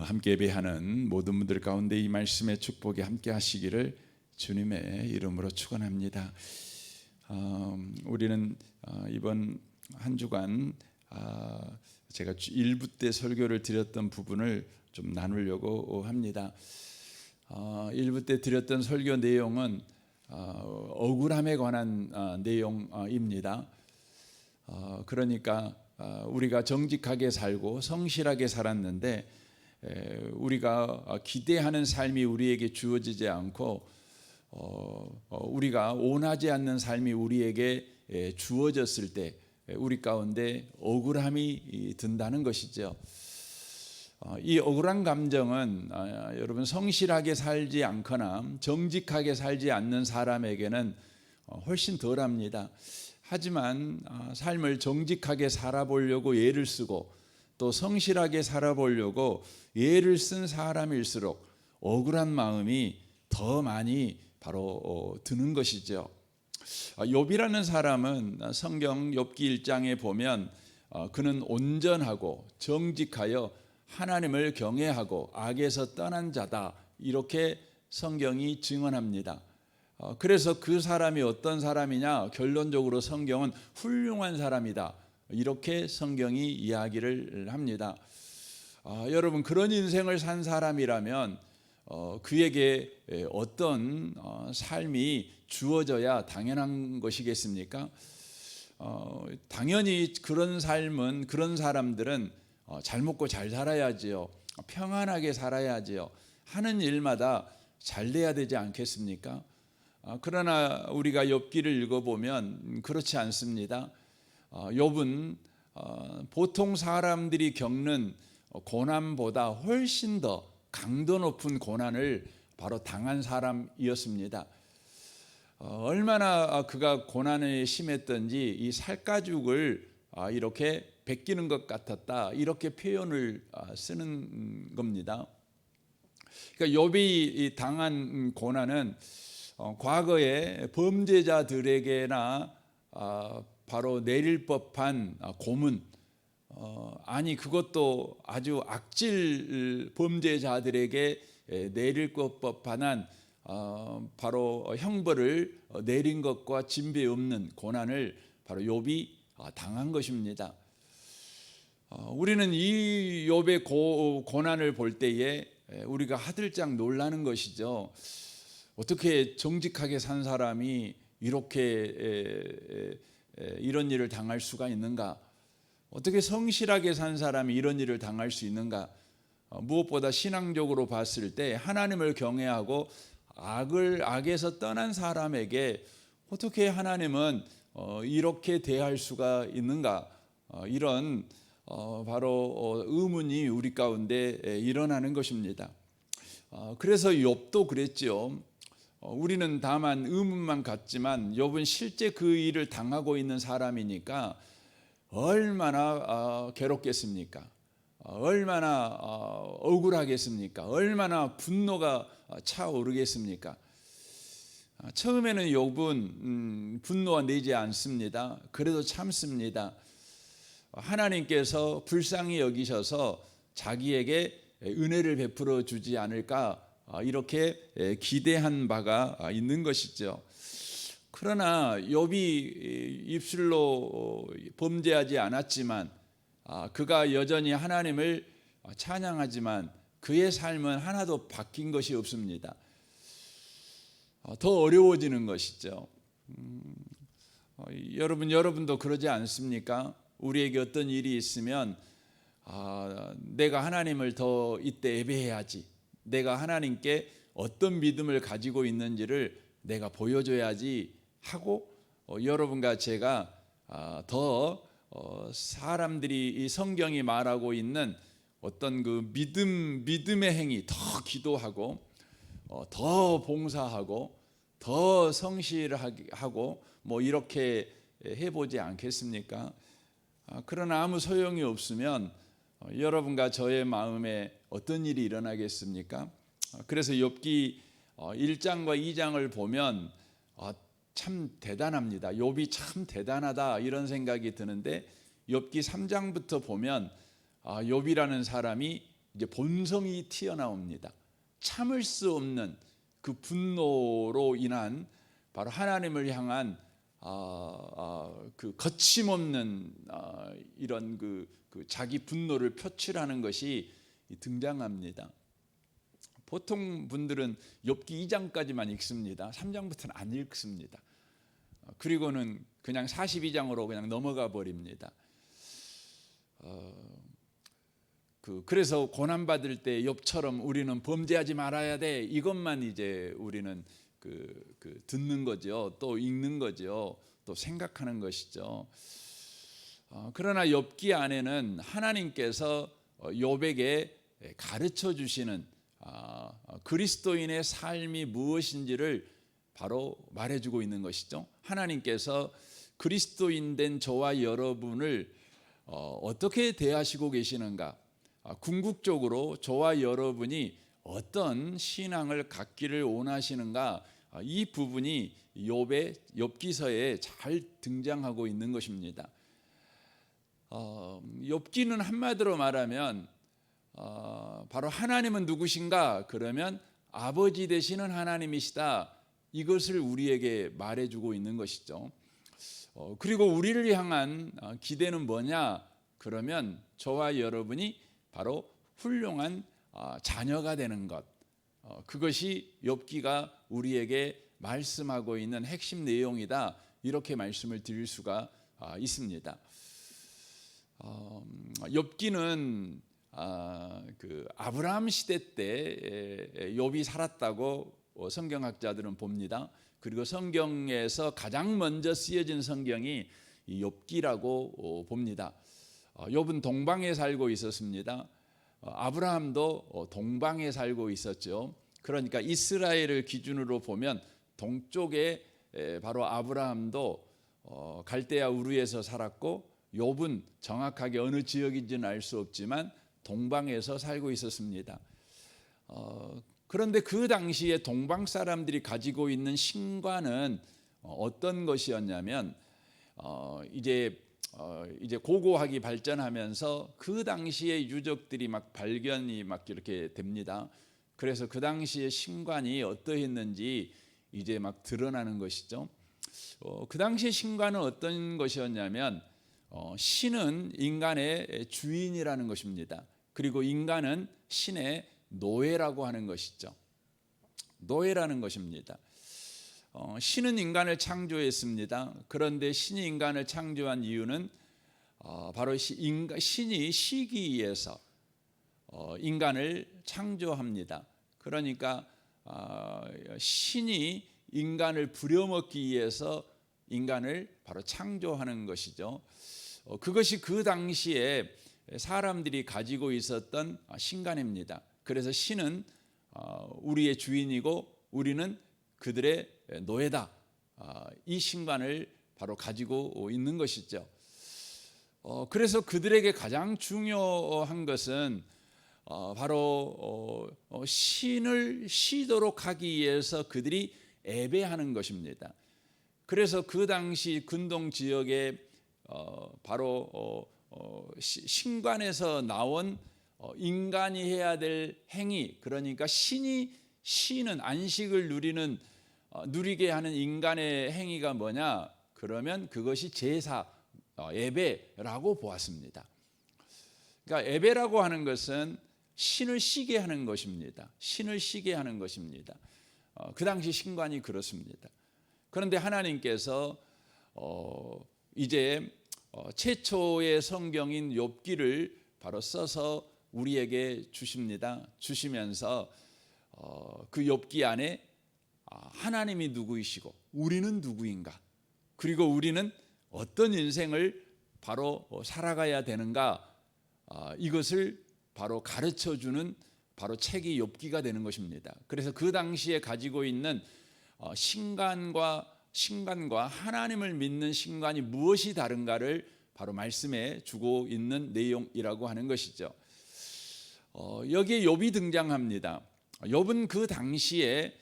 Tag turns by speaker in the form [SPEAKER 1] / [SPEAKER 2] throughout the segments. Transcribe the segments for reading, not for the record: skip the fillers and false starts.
[SPEAKER 1] 함께 예배하는 모든 분들 가운데 이 말씀의 축복이 함께 하시기를 주님의 이름으로 축원합니다. 우리는 이번 한 주간 제가 1부 때 설교를 드렸던 부분을 좀 나누려고 합니다. 1부 때 드렸던 설교 내용은 억울함에 관한 내용입니다. 그러니까 우리가 정직하게 살고 성실하게 살았는데 우리가 기대하는 삶이 우리에게 주어지지 않고 우리가 원하지 않는 삶이 우리에게 주어졌을 때 우리 가운데 억울함이 든다는 것이죠. 이 억울한 감정은 여러분 성실하게 살지 않거나 정직하게 살지 않는 사람에게는 훨씬 덜합니다. 하지만 삶을 정직하게 살아보려고 애를 쓰고 또 성실하게 살아보려고 애를 쓴 사람일수록 억울한 마음이 더 많이 바로 드는 것이죠. 욥이라는 사람은 성경 욥기 1장에 보면 그는 온전하고 정직하여 하나님을 경외하고 악에서 떠난 자다, 이렇게 성경이 증언합니다. 그래서 그 사람이 어떤 사람이냐, 결론적으로 성경은 훌륭한 사람이다, 이렇게 성경이 이야기를 합니다. 여러분, 그런 인생을 산 사람이라면 그에게 어떤 삶이 주어져야 당연한 것이겠습니까? 당연히 그런 삶은, 그런 사람들은 잘 먹고 잘 살아야지요, 평안하게 살아야지요, 하는 일마다 잘 돼야 되지 않겠습니까? 그러나 우리가 욥기를 읽어보면 그렇지 않습니다. 욥은 보통 사람들이 겪는 고난보다 훨씬 더 강도 높은 고난을 바로 당한 사람이었습니다. 얼마나 그가 고난이 심했던지 이 살가죽을 이렇게 베끼는 것 같았다, 이렇게 표현을 쓰는 겁니다. 그러니까 욥이 당한 고난은 과거에 범죄자들에게나 바로 내릴 법한 고문, 아니 그것도 아주 악질 범죄자들에게 내릴 법한 바로 형벌을 내린 것과 진배 없는 고난을 바로 욥이 당한 것입니다. 우리는 이 욥의 고난을 볼 때에 우리가 하들짝 놀라는 것이죠. 어떻게 정직하게 산 사람이 이렇게 이런 일을 당할 수가 있는가? 어떻게 성실하게 산 사람이 이런 일을 당할 수 있는가? 무엇보다 신앙적으로 봤을 때 하나님을 경외하고 악에서 떠난 사람에게 어떻게 하나님은 이렇게 대할 수가 있는가? 이런 바로 의문이 우리 가운데 일어나는 것입니다. 그래서 욥도 그랬죠. 우리는 다만 의문만 갖지만 욥은 실제 그 일을 당하고 있는 사람이니까 얼마나 괴롭겠습니까? 얼마나 억울하겠습니까? 얼마나 분노가 차오르겠습니까? 처음에는 욥은 분노가 내지 않습니다. 그래도 참습니다. 하나님께서 불쌍히 여기셔서 자기에게 은혜를 베풀어 주지 않을까, 이렇게 기대한 바가 있는 것이죠. 그러나 욥이 입술로 범죄하지 않았지만 그가 여전히 하나님을 찬양하지만 그의 삶은 하나도 바뀐 것이 없습니다. 더 어려워지는 것이죠. 여러분도 그러지 않습니까? 우리에게 어떤 일이 있으면 내가 하나님을 더 이때 예배해야지, 내가 하나님께 어떤 믿음을 가지고 있는지를 내가 보여줘야지 하고 여러분과 제가 더 사람들이 이 성경이 말하고 있는 어떤 그 믿음의 행위, 더 기도하고 더 봉사하고 더 성실하고 뭐 이렇게 해보지 않겠습니까? 그러나 아무 소용이 없으면 여러분과 저의 마음에 어떤 일이 일어나겠습니까? 그래서 욥기 1장과 2장을 보면 참 대단합니다. 욥이 참 대단하다, 이런 생각이 드는데 욥기 3장부터 보면 욥이라는 사람이 이제 본성이 튀어나옵니다. 참을 수 없는 그 분노로 인한 바로 하나님을 향한 그 거침없는 이런 그 자기 분노를 표출하는 것이 등장합니다. 보통 분들은 욥기 2장까지만 읽습니다. 3장부터는 안 읽습니다. 그리고는 그냥 42장으로 그냥 넘어가 버립니다. 그래서 고난 받을 때 욥처럼 우리는 범죄하지 말아야 돼, 이것만 이제 우리는 듣는 거죠. 또 읽는 거죠. 또 생각하는 것이죠. 그러나 욥기 안에는 하나님께서 욥에게 가르쳐 주시는 그리스도인의 삶이 무엇인지를 바로 말해주고 있는 것이죠. 하나님께서 그리스도인 된 저와 여러분을 어떻게 대하시고 계시는가, 궁극적으로 저와 여러분이 어떤 신앙을 갖기를 원하시는가, 이 부분이 욥기서에 잘 등장하고 있는 것입니다. 욥기는 한마디로 말하면 바로 하나님은 누구신가? 그러면 아버지 되시는 하나님이시다, 이것을 우리에게 말해주고 있는 것이죠. 그리고 우리를 향한 기대는 뭐냐? 그러면 저와 여러분이 바로 훌륭한 자녀가 되는 것, 그것이 욥기가 우리에게 말씀하고 있는 핵심 내용이다, 이렇게 말씀을 드릴 수가 있습니다. 욥기는 그 아브라함 시대 때 욥이 살았다고 성경학자들은 봅니다. 그리고 성경에서 가장 먼저 쓰여진 성경이 욥기라고 봅니다. 욥은 동방에 살고 있었습니다. 아브라함도 동방에 살고 있었죠. 그러니까 이스라엘을 기준으로 보면 동쪽에 바로 아브라함도 갈대아 우르에서 살았고, 욥은 정확하게 어느 지역인지는 알 수 없지만 동방에서 살고 있었습니다. 그런데 그 당시에 동방 사람들이 가지고 있는 신과는 어떤 것이었냐면, 이제 고고학이 발전하면서 그 당시에 유적들이 막 발견이 막 이렇게 됩니다. 그래서 그 당시의 신관이 어떠했는지 이제 막 드러나는 것이죠. 그 당시의 신관은 어떤 것이었냐면, 신은 인간의 주인이라는 것입니다. 그리고 인간은 신의 노예라고 하는 것이죠. 노예라는 것입니다. 신은 인간을 창조했습니다. 그런데 신이 인간을 창조한 이유는 바로 신이 쉬기 위해서 인간을 창조합니다. 그러니까 신이 인간을 부려먹기 위해서 인간을 바로 창조하는 것이죠. 그것이 그 당시에 사람들이 가지고 있었던 신관입니다. 그래서 신은 우리의 주인이고 우리는 그들의 노예다, 이 신관을 바로 가지고 있는 것이죠. 그래서 그들에게 가장 중요한 것은 바로 신을 쉬도록 하기 위해서 그들이 예배하는 것입니다. 그래서 그 당시 근동 지역에 바로 신관에서 나온 인간이 해야 될 행위, 그러니까 신이 쉬는 안식을 누리게 하는 인간의 행위가 뭐냐? 그러면 그것이 제사, 예배라고 보았습니다. 그러니까 예배라고 하는 것은 신을 쉬게 하는 것입니다. 신을 쉬게 하는 것입니다. 그 당시 신관이 그렇습니다. 그런데 하나님께서 이제 최초의 성경인 욥기를 바로 써서 우리에게 주십니다. 주시면서 그 욥기 안에 하나님이 누구이시고 우리는 누구인가, 그리고 우리는 어떤 인생을 바로 살아가야 되는가, 이것을 바로 가르쳐주는 바로 책이 욥기가 되는 것입니다. 그래서 그 당시에 가지고 있는 신관과 하나님을 믿는 신관이 무엇이 다른가를 바로 말씀해 주고 있는 내용이라고 하는 것이죠. 여기에 욥이 등장합니다. 욥은 그 당시에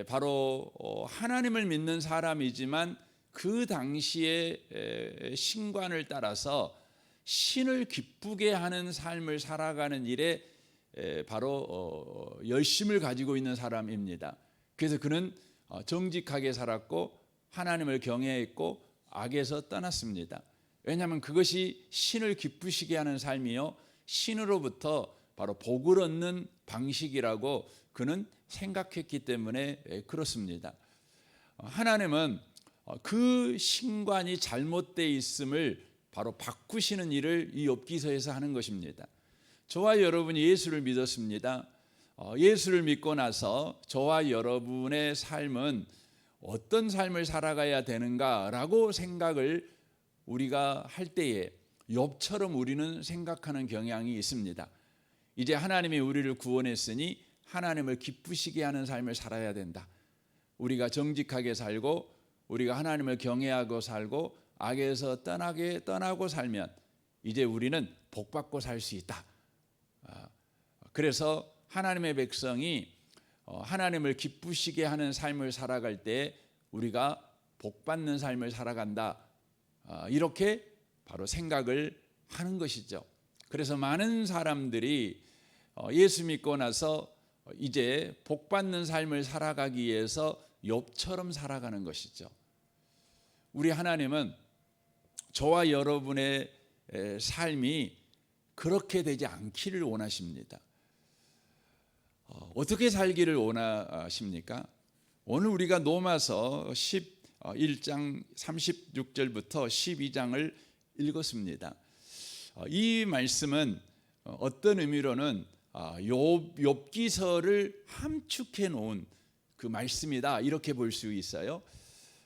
[SPEAKER 1] 바로 하나님을 믿는 사람이지만 그 당시의 신관을 따라서 신을 기쁘게 하는 삶을 살아가는 일에 바로 열심을 가지고 있는 사람입니다. 그래서 그는 정직하게 살았고 하나님을 경외했고 악에서 떠났습니다. 왜냐하면 그것이 신을 기쁘시게 하는 삶이요 신으로부터 바로 복을 얻는 방식이라고 그는 생각했기 때문에 그렇습니다. 하나님은 그 신관이 잘못되어 있음을 바로 바꾸시는 일을 이 욥기서에서 하는 것입니다. 저와 여러분이 예수를 믿었습니다. 예수를 믿고 나서 저와 여러분의 삶은 어떤 삶을 살아가야 되는가라고 생각을 우리가 할 때에 욥처럼 우리는 생각하는 경향이 있습니다. 이제 하나님이 우리를 구원했으니 하나님을 기쁘시게 하는 삶을 살아야 된다. 우리가 정직하게 살고 우리가 하나님을 경외하고 살고 악에서 떠나고 살면 이제 우리는 복받고 살 수 있다. 그래서 하나님의 백성이 하나님을 기쁘시게 하는 삶을 살아갈 때 우리가 복받는 삶을 살아간다. 이렇게 바로 생각을 하는 것이죠. 그래서 많은 사람들이 예수 믿고 나서 이제 복받는 삶을 살아가기 위해서 욥처럼 살아가는 것이죠. 우리 하나님은 저와 여러분의 삶이 그렇게 되지 않기를 원하십니다. 어떻게 살기를 원하십니까? 오늘 우리가 로마서 11장 36절부터 12장을 읽었습니다. 이 말씀은 어떤 의미로는 욥기서를 함축해 놓은 그 말씀이다 이렇게 볼 수 있어요.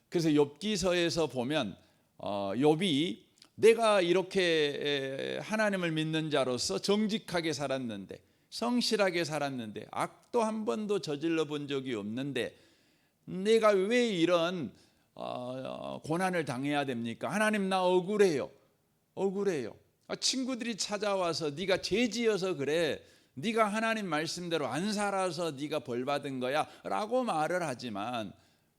[SPEAKER 1] 그래서 욥기서에서 보면 욥이 내가 이렇게 하나님을 믿는 자로서 정직하게 살았는데 성실하게 살았는데 악도 한 번도 저질러 본 적이 없는데 내가 왜 이런 고난을 당해야 됩니까? 하나님 나 억울해요. 친구들이 찾아와서 네가 죄지어서 그래. 네가 하나님 말씀대로 안 살아서 네가 벌 받은 거야 라고 말을 하지만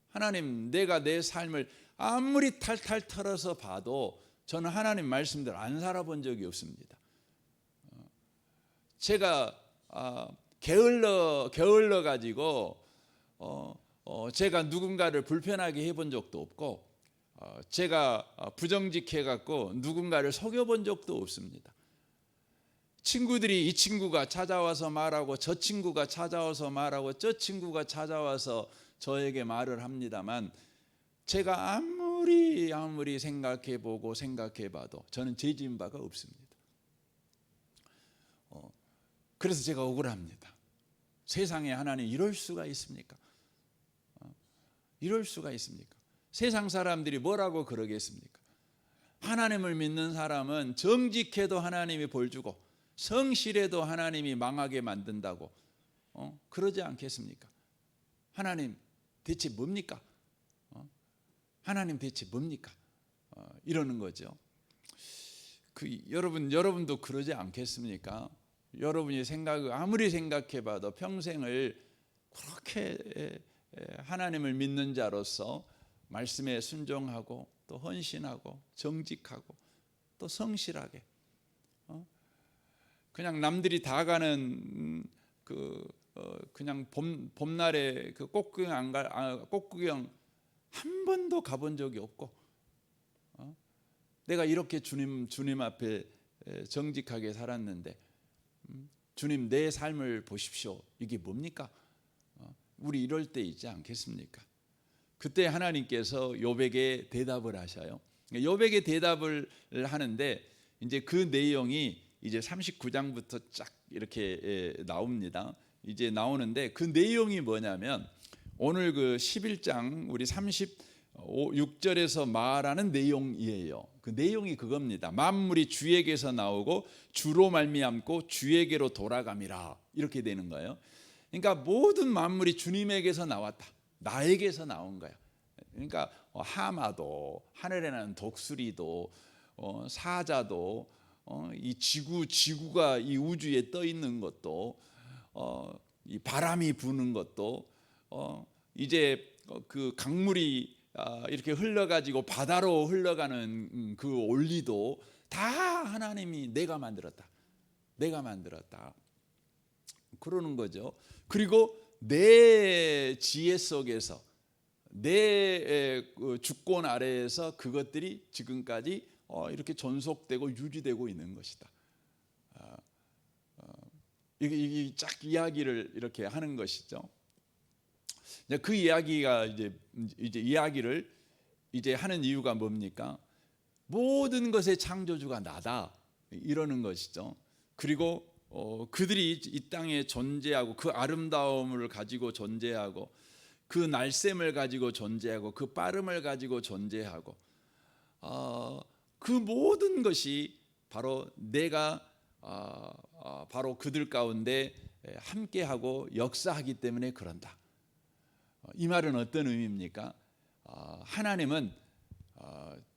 [SPEAKER 1] 하나님 내가 내 삶을 아무리 탈탈 털어서 봐도 저는 하나님 말씀대로 안 살아본 적이 없습니다. 제가 게을러 가지고 제가 누군가를 불편하게 해본 적도 없고 제가 부정직해 갖고 누군가를 속여본 적도 없습니다. 친구들이 이 친구가 찾아와서 말하고 저 친구가 찾아와서 말하고 저 친구가 찾아와서 저에게 말을 합니다만 제가 아무리 생각해보고 생각해봐도 저는 죄 지은 바가 없습니다. 그래서 제가 억울합니다. 세상에 하나님 이럴 수가 있습니까? 이럴 수가 있습니까? 세상 사람들이 뭐라고 그러겠습니까? 하나님을 믿는 사람은 정직해도 하나님이 벌 주고 성실해도 하나님이 망하게 만든다고 그러지 않겠습니까? 하나님 대체 뭡니까? 하나님 대체 뭡니까? 이러는 거죠. 여러분도 그러지 않겠습니까? 여러분이 아무리 생각해봐도 평생을 그렇게 하나님을 믿는 자로서 말씀에 순종하고 또 헌신하고 정직하고 또 성실하게 그냥 남들이 다 가는 그냥 봄날에 그 꽃구경 한 번도 가본 적이 없고 내가 이렇게 주님 앞에 정직하게 살았는데 주님 내 삶을 보십시오. 이게 뭡니까? 우리 이럴 때 있지 않겠습니까? 그때 하나님께서 욥에게 대답을 하셔요. 욥에게 대답을 하는데 이제 그 내용이 이제 39장부터 쫙 이렇게 나옵니다. 이제 나오는데 그 내용이 뭐냐면 오늘 그 11장 우리 36절에서 말하는 내용이에요. 그 내용이 그겁니다. 만물이 주에게서 나오고 주로 말미암고 주에게로 돌아감이라 이렇게 되는 거예요. 그러니까 모든 만물이 주님에게서 나왔다. 나에게서 나온 거야. 그러니까 하마도 하늘에 나는 독수리도 사자도 이 지구가 이 우주에 떠 있는 것도 이 바람이 부는 것도 이제 그 강물이 이렇게 흘러가지고 바다로 흘러가는 그 올리도 다 하나님이 내가 만들었다. 그러는 거죠. 그리고 내 지혜 속에서 내 주권 아래에서 그것들이 지금까지 이렇게 존속되고 유지되고 있는 것이다. 이게 쫙 이야기를 이렇게 하는 것이죠. 그 이야기가 이제 이야기를 이제 하는 이유가 뭡니까? 모든 것의 창조주가 나다 이러는 것이죠. 그리고 그들이 이 땅에 존재하고 그 아름다움을 가지고 존재하고 그 날쌘을 가지고 존재하고 그 빠름을 가지고 존재하고 그 모든 것이 바로 내가 바로 그들 가운데 함께하고 역사하기 때문에 그런다. 이 말은 어떤 의미입니까? 하나님은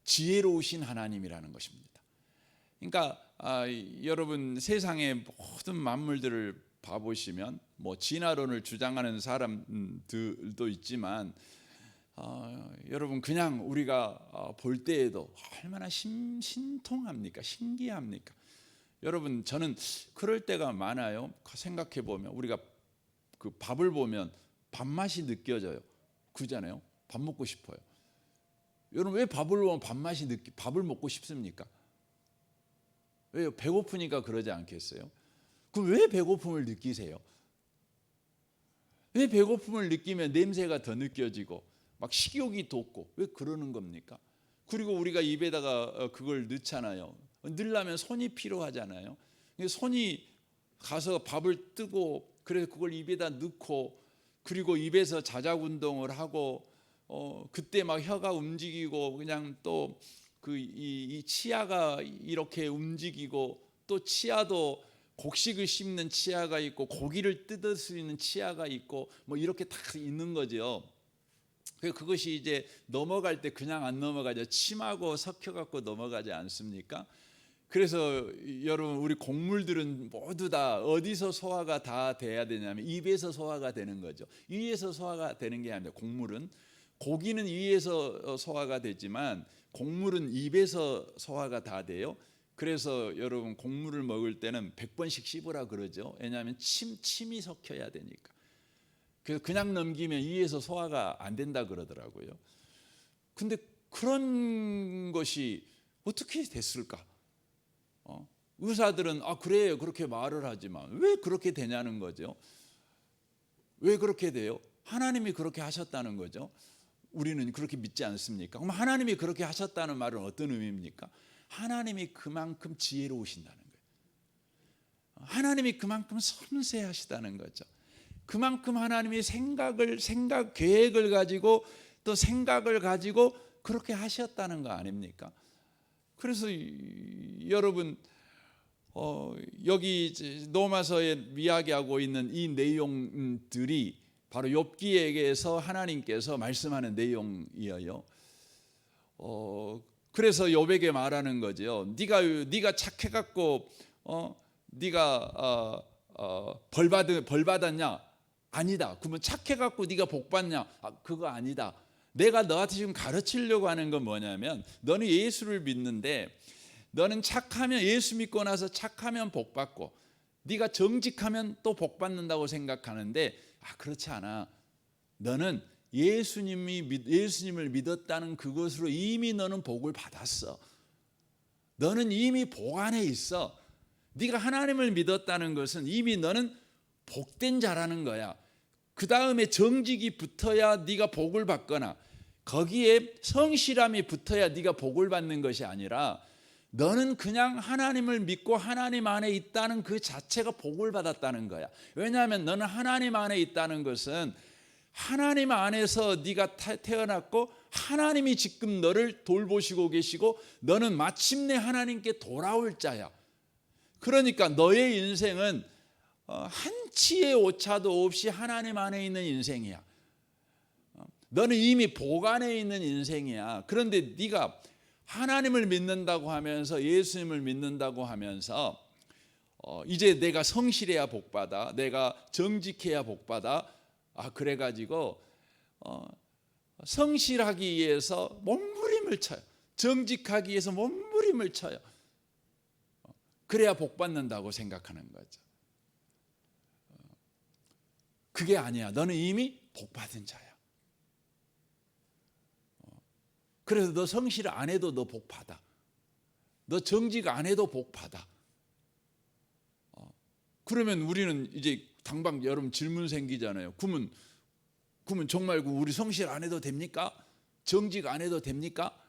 [SPEAKER 1] 지혜로우신 하나님이라는 것입니다. 그러니까 여러분 세상의 모든 만물들을 봐보시면 뭐 진화론을 주장하는 사람들도 있지만 여러분 그냥 우리가 볼 때에도 얼마나 신통합니까? 신기합니까? 여러분 저는 그럴 때가 많아요. 생각해 보면 우리가 그 밥을 보면 밥맛이 느껴져요. 그잖아요. 밥 먹고 싶어요. 여러분 왜 밥을 보면 밥을 먹고 싶습니까? 왜요? 배고프니까 그러지 않겠어요? 그럼 왜 배고픔을 느끼세요? 왜 배고픔을 느끼면 냄새가 더 느껴지고 막 식욕이 돋고 왜 그러는 겁니까? 그리고 우리가 입에다가 그걸 넣잖아요. 넣으려면 손이 필요하잖아요. 손이 가서 밥을 뜨고 그래서 그걸 입에다 넣고 그리고 입에서 자작 운동을 하고 그때 막 혀가 움직이고 그냥 또 이 치아가 이렇게 움직이고 또 치아도 곡식을 씹는 치아가 있고 고기를 뜯을 수 있는 치아가 있고 뭐 이렇게 다 있는 거죠. 그것이 이제 넘어갈 때 그냥 안 넘어가죠. 침하고 섞여 갖고 넘어가지 않습니까? 그래서 여러분 우리 곡물들은 모두 다 어디서 소화가 다 돼야 되냐면 입에서 소화가 되는 거죠. 위에서 소화가 되는 게 아니라 곡물은 고기는 위에서 소화가 되지만 곡물은 입에서 소화가 다 돼요. 그래서 여러분 곡물을 먹을 때는 100번씩 씹으라 그러죠. 왜냐하면 침이 섞여야 되니까. 그래서 그냥 넘기면 위에서 소화가 안 된다 그러더라고요. 근데 그런 것이 어떻게 됐을까? 의사들은 그래요 그렇게 말을 하지만 왜 그렇게 되냐는 거죠. 왜 그렇게 돼요? 하나님이 그렇게 하셨다는 거죠. 우리는 그렇게 믿지 않습니까? 그럼 하나님이 그렇게 하셨다는 말은 어떤 의미입니까? 하나님이 그만큼 지혜로우신다는 거예요. 하나님이 그만큼 섬세하시다는 거죠. 그만큼 하나님이 계획을 가지고 또 생각을 가지고 그렇게 하셨다는 거 아닙니까? 그래서 여러분 여기 로마서에 이야기하고 있는 이 내용들이 바로 욥기에게서 하나님께서 말씀하는 내용이에요. 그래서 욥에게 말하는 거죠. 네가 착해갖고 네가 벌 받았냐? 아니다. 그러면 착해갖고 네가 복 받냐? 그거 아니다. 내가 너한테 지금 가르치려고 하는 건 뭐냐면 너는 예수를 믿는데 너는 착하면 예수 믿고 나서 착하면 복 받고 네가 정직하면 또 복 받는다고 생각하는데 그렇지 않아. 너는 예수님을 믿었다는 그것으로 이미 너는 복을 받았어. 너는 이미 복 안에 있어. 네가 하나님을 믿었다는 것은 이미 너는 복된 자라는 거야. 그 다음에 정직이 붙어야 네가 복을 받거나 거기에 성실함이 붙어야 네가 복을 받는 것이 아니라 너는 그냥 하나님을 믿고 하나님 안에 있다는 그 자체가 복을 받았다는 거야. 왜냐하면 너는 하나님 안에 있다는 것은 하나님 안에서 네가 태어났고 하나님이 지금 너를 돌보시고 계시고 너는 마침내 하나님께 돌아올 자야. 그러니까 너의 인생은 한치의 오차도 없이 하나님 안에 있는 인생이야. 너는 이미 복 안에 있는 인생이야. 그런데 네가 하나님을 믿는다고 하면서 예수님을 믿는다고 하면서 이제 내가 성실해야 복받아, 내가 정직해야 복받아. 그래가지고 성실하기 위해서 몸부림을 쳐요. 정직하기 위해서 몸부림을 쳐요. 그래야 복받는다고 생각하는 거죠. 그게 아니야. 너는 이미 복 받은 자야. 그래서 너 성실 안 해도 너 복 받아. 너 정직 안 해도 복 받아. 그러면 우리는 이제 당방 여러분 질문 생기잖아요. 그러면 정말 우리 성실 안 해도 됩니까? 정직 안 해도 됩니까?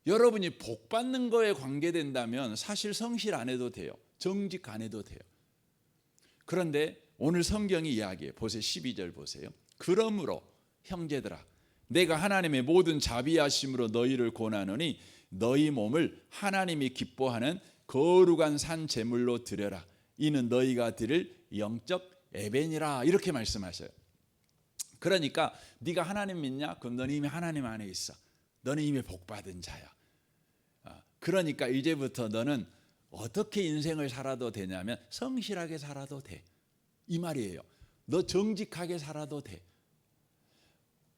[SPEAKER 1] 여러분이 복 받는 거에 관계된다면 사실 성실 안 해도 돼요. 정직 안 해도 돼요. 그런데 오늘 성경이 이야기해요. 보세요. 12절 보세요. 그러므로 형제들아 내가 하나님의 모든 자비하심으로 너희를 권하노니 너희 몸을 하나님이 기뻐하는 거룩한 산 제물로 드려라. 이는 너희가 드릴 영적 예배니라. 이렇게 말씀하셔요. 그러니까 네가 하나님 믿냐? 그럼 너는 이미 하나님 안에 있어. 너는 이미 복받은 자야. 그러니까 이제부터 너는 어떻게 인생을 살아도 되냐면 성실하게 살아도 돼. 이 말이에요. 너 정직하게 살아도 돼.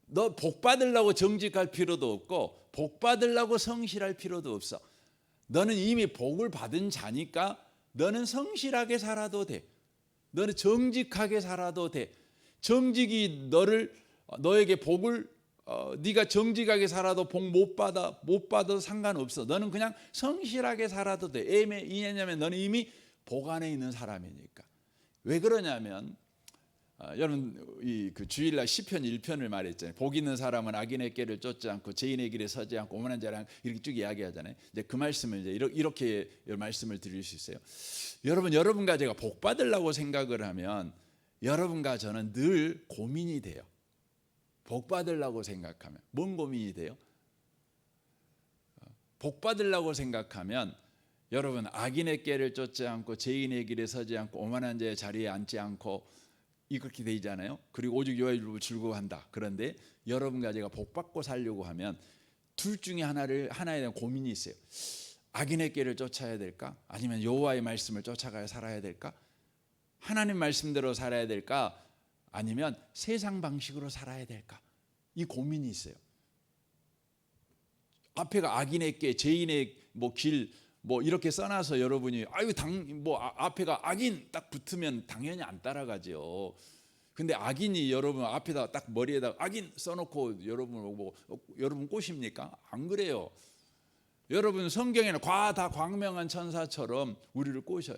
[SPEAKER 1] 너 복 받으려고 정직할 필요도 없고 복 받으려고 성실할 필요도 없어. 너는 이미 복을 받은 자니까 너는 성실하게 살아도 돼. 너는 정직하게 살아도 돼. 정직이 너에게 복을 네가 정직하게 살아도 복 못 받아도 상관없어. 너는 그냥 성실하게 살아도 돼. 왜냐면 너는 이미 복 안에 있는 사람이니까. 왜 그러냐면 여러분 그 주일날 시편 1편을 말했잖아요. 복 있는 사람은 악인의 길을 쫓지 않고 죄인의 길에 서지 않고 오만한 자랑 이렇게 쭉 이야기하잖아요. 이제 그 말씀을 이제 이렇게 말씀을 드릴 수 있어요. 여러분과 제가 복 받으려고 생각을 하면 여러분과 저는 늘 고민이 돼요. 복 받으려고 생각하면 뭔 고민이 돼요? 복 받으려고 생각하면 여러분 악인의 길을 쫓지 않고 죄인의 길에 서지 않고 오만한 자의 자리에 앉지 않고 이렇게 되잖아요. 그리고 오직 여호와의 이름으로 즐거워한다. 그런데 여러분과 제가 복 받고 살려고 하면 둘 중에 하나에 대한 고민이 있어요. 악인의 길을 쫓아야 될까? 아니면 여호와의 말씀을 쫓아가야 살아야 될까? 하나님 말씀대로 살아야 될까? 아니면 세상 방식으로 살아야 될까? 이 고민이 있어요. 앞에가 악인의 길, 죄인의 길 이렇게 써놔서 여러분이 앞에가 악인 딱 붙으면 당연히 안 따라가죠. 근데 악인이 여러분 앞에다 딱 머리에다 악인 써놓고 여러분 꼬십니까? 안 그래요. 여러분 성경에는 다 광명한 천사처럼 우리를 꼬셔요.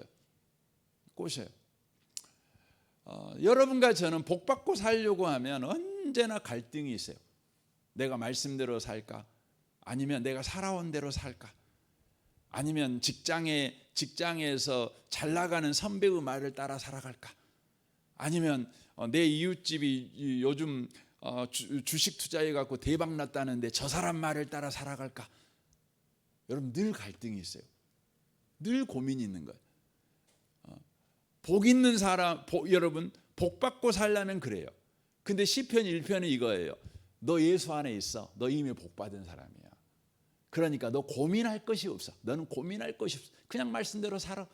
[SPEAKER 1] 여러분과 저는 복 받고 살려고 하면 언제나 갈등이 있어요. 내가 말씀대로 살까? 아니면 내가 살아온 대로 살까? 아니면 직장에서 잘 나가는 선배의 말을 따라 살아갈까? 아니면 내 이웃집이 요즘 주식 투자해 갖고 대박 났다는데 저 사람 말을 따라 살아갈까? 여러분 늘 갈등이 있어요. 늘 고민이 있는 거예요. 복 있는 사람, 여러분 복 받고 살려면 그래요. 근데 시편 1편은 이거예요. 너 예수 안에 있어. 너 이미 복 받은 사람이야. 그러니까 너 고민할 것이 없어. 너는 고민할 것이 없어. 그냥 말씀대로 살아.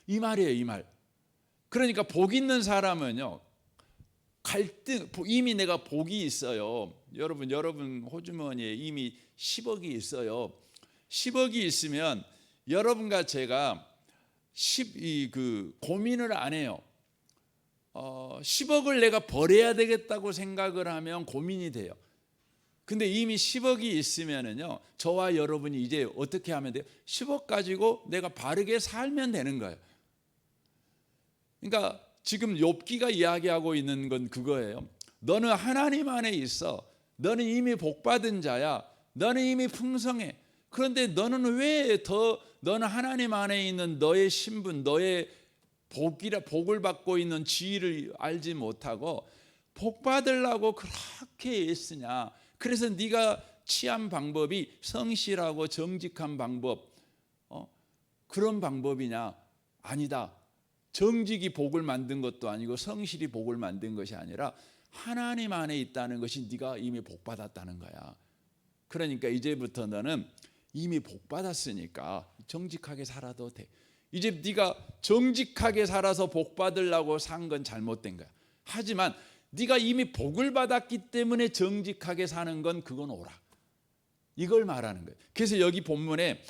[SPEAKER 1] 이 말이에요, 이 말. 그러니까 복 있는 사람은요. 이미 내가 복이 있어요. 여러분 호주머니에 이미 10억이 있어요. 10억이 있으면 여러분과 제가 고민을 안 해요. 10억을 내가 버려야 되겠다고 생각을 하면 고민이 돼요. 근데 이미 10억이 있으면은요, 저와 여러분이 이제 어떻게 하면 돼요? 10억 가지고 내가 바르게 살면 되는 거예요. 그러니까 지금 욥기가 이야기하고 있는 건 그거예요. 너는 하나님 안에 있어. 너는 이미 복 받은 자야. 너는 이미 풍성해. 그런데 너는 너는 하나님 안에 있는 너의 신분, 너의 복을 받고 있는 지위를 알지 못하고 복 받으려고 그렇게 애쓰냐? 그래서 네가 취한 방법이 성실하고 정직한 방법, 그런 방법이냐? 아니다. 정직이 복을 만든 것도 아니고 성실이 복을 만든 것이 아니라 하나님 안에 있다는 것이 네가 이미 복 받았다는 거야. 그러니까 이제부터 너는 이미 복 받았으니까 정직하게 살아도 돼. 이제 네가 정직하게 살아서 복 받으려고 산 건 잘못된 거야. 하지만 네가 이미 복을 받았기 때문에 정직하게 사는 건 그건 옳아. 이걸 말하는 거예요. 그래서 여기 본문에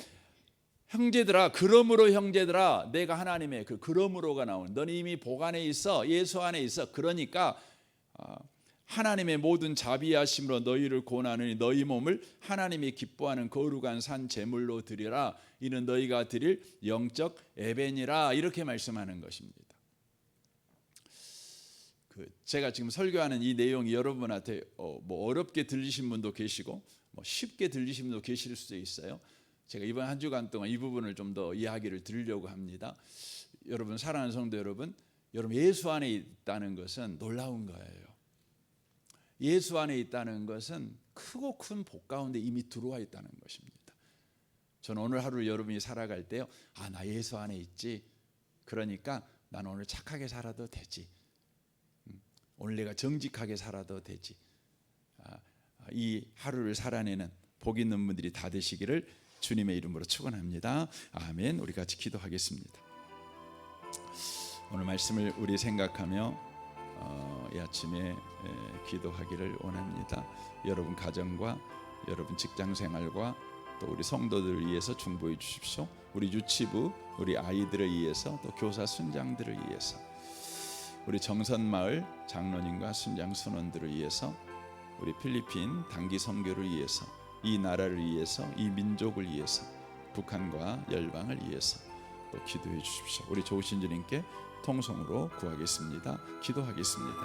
[SPEAKER 1] 형제들아, 그러므로 형제들아, 내가 하나님의 그 그러므로가 나오는, 너는 이미 복 안에 있어, 예수 안에 있어. 그러니까 하나님의 모든 자비하심으로 너희를 구원하느니 너희 몸을 하나님이 기뻐하는 거룩한 산 제물로 드리라. 이는 너희가 드릴 영적 예배니라. 이렇게 말씀하는 것입니다. 제가 지금 설교하는 이 내용이 여러분한테 뭐 어렵게 들리신 분도 계시고 뭐 쉽게 들리신 분도 계실 수도 있어요. 제가 이번 한 주간 동안 이 부분을 좀 더 이야기를 드리려고 합니다. 여러분, 사랑하는 성도 여러분, 예수 안에 있다는 것은 놀라운 거예요. 예수 안에 있다는 것은 크고 큰 복 가운데 이미 들어와 있다는 것입니다. 저는 오늘 하루 여러분이 살아갈 때요, 나 예수 안에 있지. 그러니까 난 오늘 착하게 살아도 되지. 오늘 내가 정직하게 살아도 되지. 이 하루를 살아내는 복 있는 분들이 다 되시기를 주님의 이름으로 축원합니다. 아멘. 우리 같이 기도하겠습니다. 오늘 말씀을 우리 생각하며 이 아침에 기도하기를 원합니다. 여러분 가정과 여러분 직장생활과 또 우리 성도들을 위해서 중보해 주십시오. 우리 유치부, 우리 아이들을 위해서, 또 교사 순장들을 위해서, 우리 정선마을 장로님과 순장 순원들을 위해서, 우리 필리핀 단기 선교를 위해서, 이 나라를 위해서, 이 민족을 위해서, 북한과 열방을 위해서 또 기도해 주십시오. 우리 좋으신 주님께 통성으로 구하겠습니다. 기도하겠습니다.